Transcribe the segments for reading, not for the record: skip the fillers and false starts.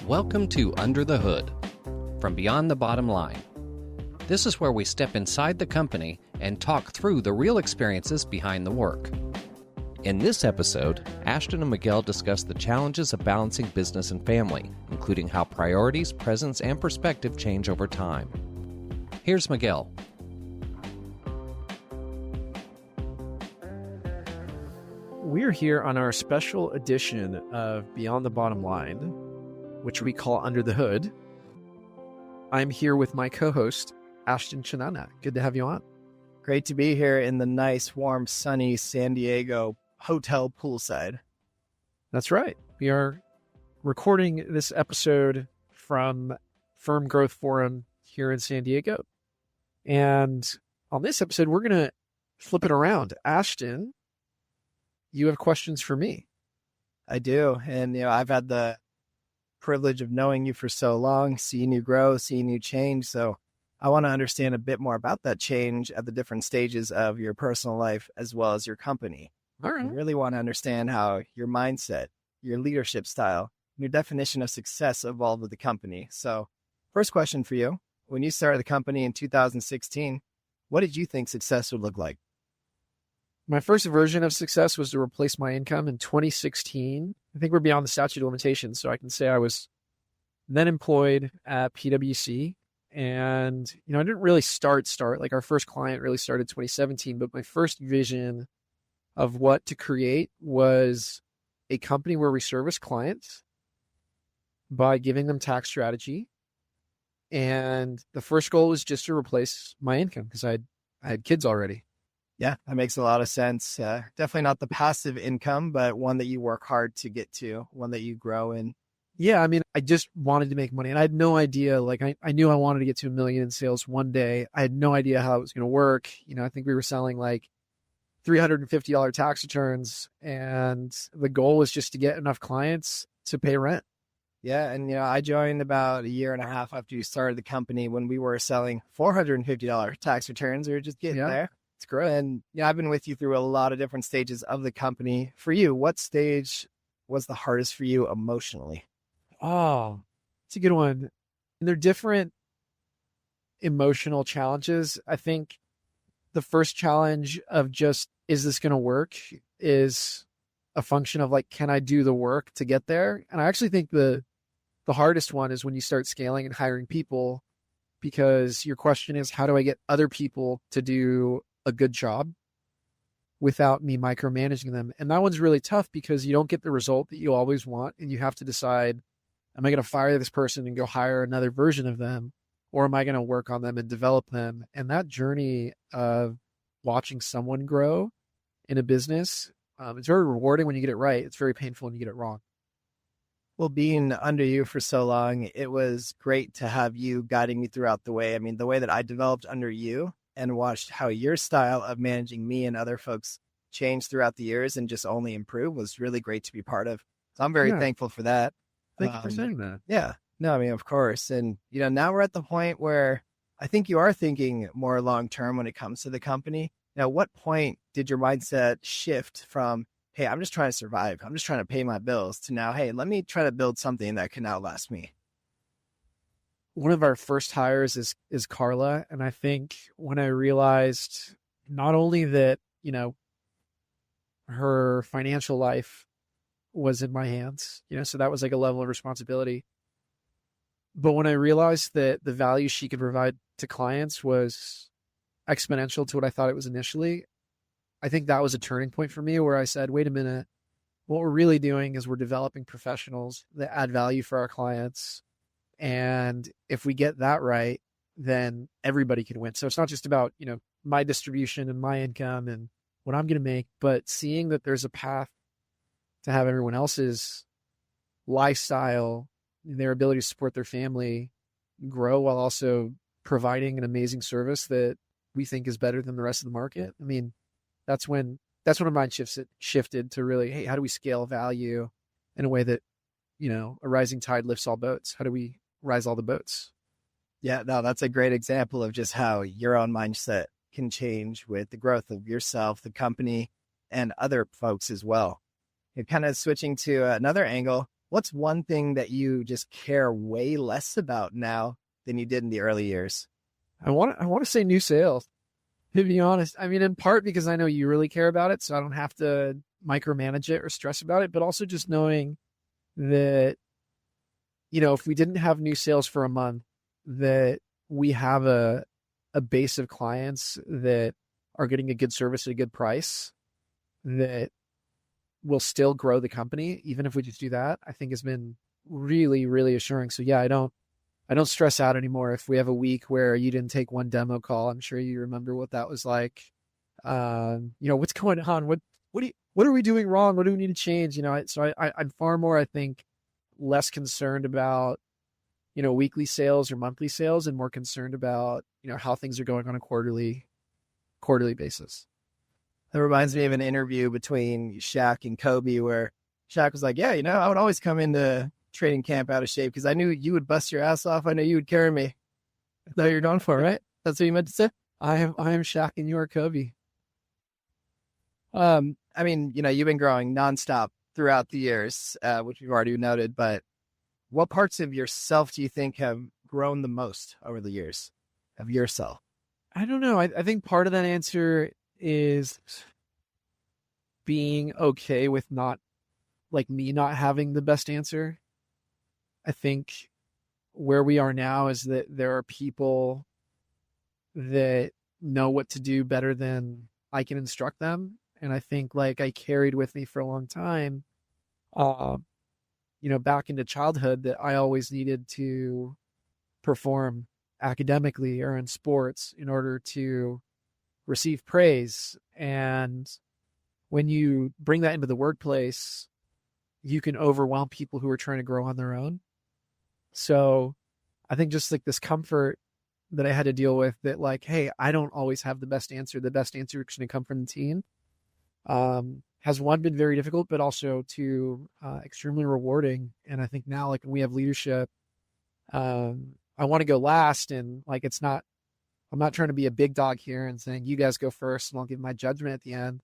Welcome to Under the Hood, from Beyond the Bottom Line. This is where we step inside the company and talk through the real experiences behind the work. In this episode, Ashton and Miguel discuss the challenges of balancing business and family, including how priorities, presence, and perspective change over time. Here's Miguel. We're here on our special edition of Beyond the Bottom Line, which we call Under the Hood. I'm here with my co-host, Ashton Chanana. Good to have you on. Great to be here in the nice, warm, sunny San Diego hotel poolside. That's right. We are recording this episode from Firm Growth Forum here in San Diego. And on this episode, we're going to flip it around. Ashton, you have questions for me. I do. And, I've had the privilege of knowing you for so long, seeing you grow, seeing you change. So I want to understand a bit more about that change at the different stages of your personal life as well as your company. All right. I really want to understand how your mindset, your leadership style, your definition of success evolved with the company. So first question for you. When you started the company in 2016, what did you think success would look like? My first version of success was to replace my income in 2016. I think we're beyond the statute of limitations, so I can say I was then employed at PwC. And, I didn't really start, like our first client really started 2017, but my first vision of what to create was a company where we service clients by giving them tax strategy. And the first goal was just to replace my income because I had kids already. Yeah, that makes a lot of sense. Definitely not the passive income, but one that you work hard to get to, one that you grow in. Yeah, I just wanted to make money. And I had no idea, I knew I wanted to get to $1 million in sales one day. I had no idea how it was going to work. I think we were selling $350 tax returns. And the goal was just to get enough clients to pay rent. Yeah. And, I joined about a year and a half after you started the company when we were selling $450 tax returns. We were just getting there. It's great. And I've been with you through a lot of different stages of the company. For you, what stage was the hardest for you emotionally? Oh, it's a good one. And they're different emotional challenges. I think the first challenge of just, is this going to work, is a function of can I do the work to get there? And I actually think the hardest one is when you start scaling and hiring people, because your question is, how do I get other people to do a good job without me micromanaging them? And that one's really tough because you don't get the result that you always want. And you have to decide, am I going to fire this person and go hire another version of them? Or am I going to work on them and develop them? And that journey of watching someone grow in a business, it's very rewarding when you get it right. It's very painful when you get it wrong. Well, being under you for so long, it was great to have you guiding me throughout the way. The way that I developed under you and watched how your style of managing me and other folks changed throughout the years and just only improve was really great to be part of. So I'm very thankful for that. Thank you for saying that. Yeah. No, of course. And, now we're at the point where I think you are thinking more long-term when it comes to the company. Now, what point did your mindset shift from, hey, I'm just trying to survive, I'm just trying to pay my bills, to now, hey, let me try to build something that can outlast me? One of our first hires is Carla. And I think when I realized not only that, her financial life was in my hands, so that was a level of responsibility. But when I realized that the value she could provide to clients was exponential to what I thought it was initially, I think that was a turning point for me where I said, wait a minute, what we're really doing is we're developing professionals that add value for our clients. And if we get that right, then everybody can win. So it's not just about, my distribution and my income and what I'm going to make, but seeing that there's a path to have everyone else's lifestyle, their ability to support their family grow while also providing an amazing service that we think is better than the rest of the market. That's when my mind shifted to really, hey, how do we scale value in a way that, a rising tide lifts all boats? How do we rise all the boats? Yeah, no, that's a great example of just how your own mindset can change with the growth of yourself, the company, and other folks as well. You're kind of switching to another angle. what's one thing that you just care way less about now than you did in the early years? I want to say new sales, to be honest. I mean, in part because I know you really care about it, so I don't have to micromanage it or stress about it, but also just knowing that, if we didn't have new sales for a month, that we have a base of clients that are getting a good service at a good price, that will still grow the company, even if we just do that, I think has been really, really assuring. So yeah, I don't stress out anymore if we have a week where you didn't take one demo call. I'm sure you remember what that was like. What's going on? What are we doing wrong? What do we need to change? I'm far more, I think, less concerned about, weekly sales or monthly sales, and more concerned about, how things are going on a quarterly basis. That reminds me of an interview between Shaq and Kobe where Shaq was like, yeah, I would always come into training camp out of shape because I knew you would bust your ass off. I know you would carry me. That's what you're going for, right? That's what you meant to say? I am Shaq and you are Kobe. I mean, you've been growing nonstop throughout the years, which we've already noted, but what parts of yourself do you think have grown the most over the years of yourself? I don't know. I think part of that answer is being okay with me not having the best answer. I think where we are now is that there are people that know what to do better than I can instruct them. And I think I carried with me for a long time, back into childhood, that I always needed to perform academically or in sports in order to receive praise. And when you bring that into the workplace, you can overwhelm people who are trying to grow on their own. So I think just this comfort that I had to deal with, that hey, I don't always have the best answer. The best answer is going to come from the team. Has been very difficult, but also extremely rewarding. And I think now, when we have leadership, I want to go last, and I'm not trying to be a big dog here and saying, you guys go first and I'll give my judgment at the end.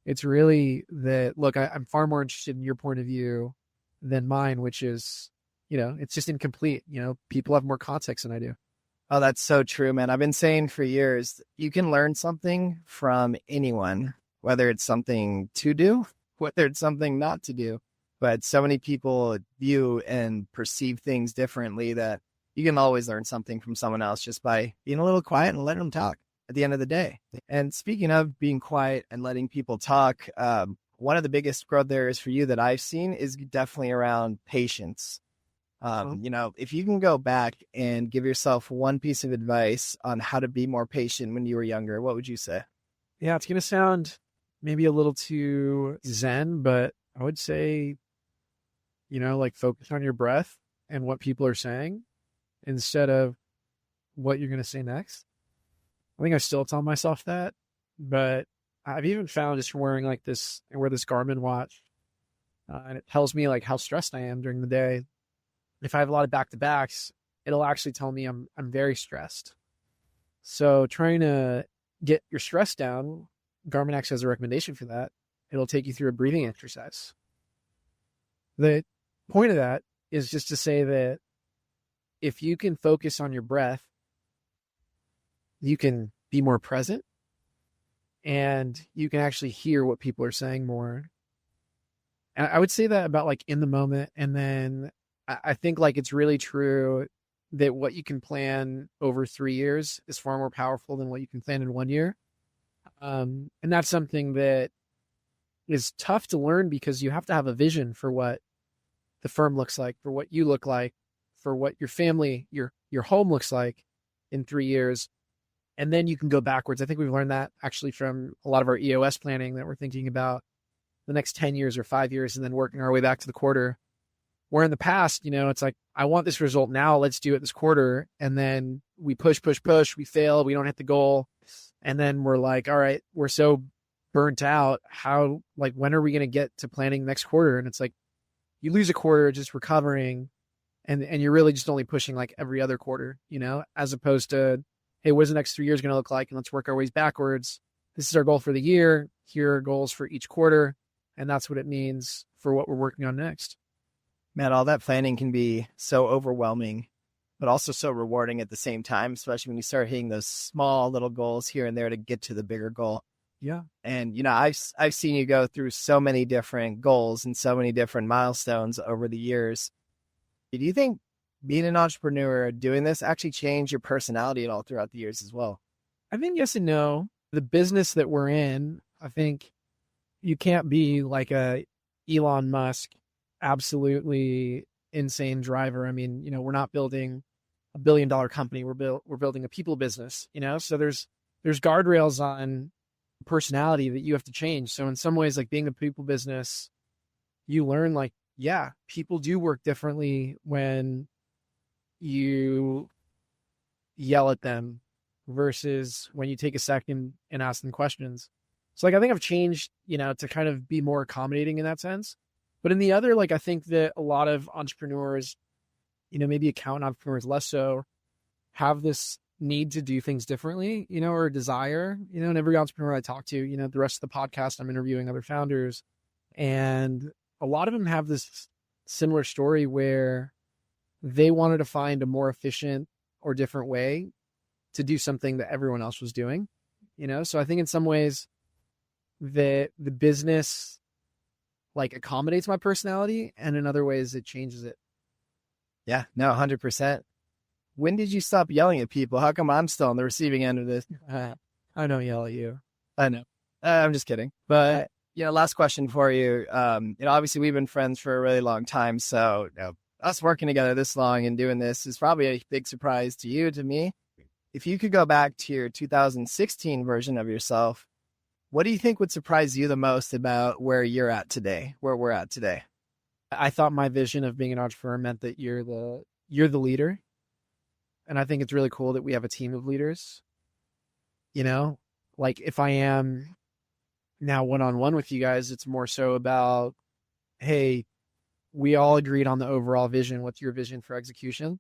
It's really that, look, I'm far more interested in your point of view than mine, which is, it's just incomplete. People have more context than I do. Oh, that's so true, man. I've been saying for years, you can learn something from anyone, whether it's something to do, whether it's something not to do. But so many people view and perceive things differently that you can always learn something from someone else just by being a little quiet and letting them talk at the end of the day. And speaking of being quiet and letting people talk, one of the biggest growth areas for you that I've seen is definitely around patience. If you can go back and give yourself one piece of advice on how to be more patient when you were younger, what would you say? Yeah, it's going to sound maybe a little too zen, but I would say, focus on your breath and what people are saying instead of what you're going to say next. I think I still tell myself that, but I've even found just wearing I wear this Garmin watch, and it tells me how stressed I am during the day. If I have a lot of back-to-backs, it'll actually tell me I'm very stressed. So trying to get your stress down, Garmin actually has a recommendation for that. It'll take you through a breathing exercise. The point of that is just to say that if you can focus on your breath, you can be more present and you can actually hear what people are saying more. And I would say that about in the moment. And then I think it's really true that what you can plan over 3 years is far more powerful than what you can plan in 1 year. And that's something that is tough to learn because you have to have a vision for what the firm looks like, for what you look like, for what your family, your home looks like in 3 years. And then you can go backwards. I think we've learned that actually from a lot of our EOS planning, that we're thinking about the next 10 years or 5 years and then working our way back to the quarter. Where in the past, it's I want this result now, let's do it this quarter. And then we push, we fail, we don't hit the goal. And then we're all right, we're so burnt out. How, when are we going to get to planning next quarter? And it's you lose a quarter just recovering and you're really just only pushing every other quarter, as opposed to, hey, what's the next 3 years going to look like? And let's work our ways backwards. This is our goal for the year. Here are goals for each quarter. And that's what it means for what we're working on next. Man, all that planning can be so overwhelming, but also so rewarding at the same time, especially when you start hitting those small little goals here and there to get to the bigger goal. Yeah. And, I've seen you go through so many different goals and so many different milestones over the years. Do you think being an entrepreneur, doing this actually changed your personality at all throughout the years as well? I think yes and no. The business that we're in, I think you can't be like a Elon Musk, absolutely insane driver. I mean, we're not building a $1 billion company. We're building a people business, so there's guardrails on personality that you have to change. So in some ways, like being a people business, you learn like, yeah, people do work differently when you yell at them versus when you take a second and ask them questions. So like, I think I've changed, to kind of be more accommodating in that sense. But in the other, like, I think that a lot of entrepreneurs, maybe accountant entrepreneurs less so, have this need to do things differently, or a desire, and every entrepreneur I talk to, the rest of the podcast, I'm interviewing other founders, and a lot of them have this similar story where they wanted to find a more efficient or different way to do something that everyone else was doing, So I think in some ways the business like accommodates my personality, and in other ways it changes it. Yeah, no, 100%. When did you stop yelling at people? How come I'm still on the receiving end of this? I don't yell at you. I know. I'm just kidding. But, last question for you. Obviously we've been friends for a really long time. So us working together this long and doing this is probably a big surprise to you, to me. If you could go back to your 2016 version of yourself, what do you think would surprise you the most about where we're at today? I thought my vision of being an entrepreneur meant that you're the leader. And I think it's really cool that we have a team of leaders. Like if I am now one-on-one with you guys, it's more so about, hey, we all agreed on the overall vision. What's your vision for execution?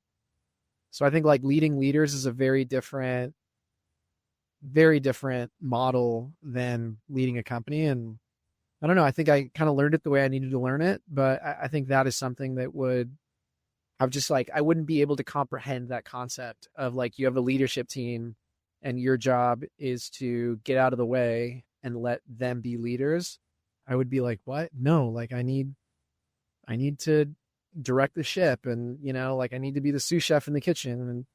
So I think like leading leaders is a very different model than leading a company. And I don't know, I think I kind of learned it the way I needed to learn it, but I think that is something that I wouldn't be able to comprehend that concept of like, you have a leadership team and your job is to get out of the way and let them be leaders. I would be like, what? No, like I need to direct the ship, and like I need to be the sous chef in the kitchen. And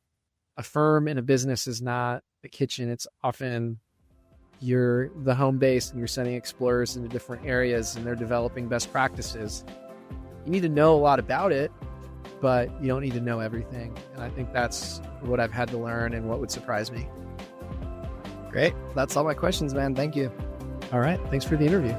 a firm and a business is not a kitchen. It's often you're the home base and you're sending explorers into different areas and they're developing best practices. You need to know a lot about it, but you don't need to know everything. And I think that's what I've had to learn and what would surprise me. Great. That's all my questions, man. Thank you. All right. Thanks for the interview.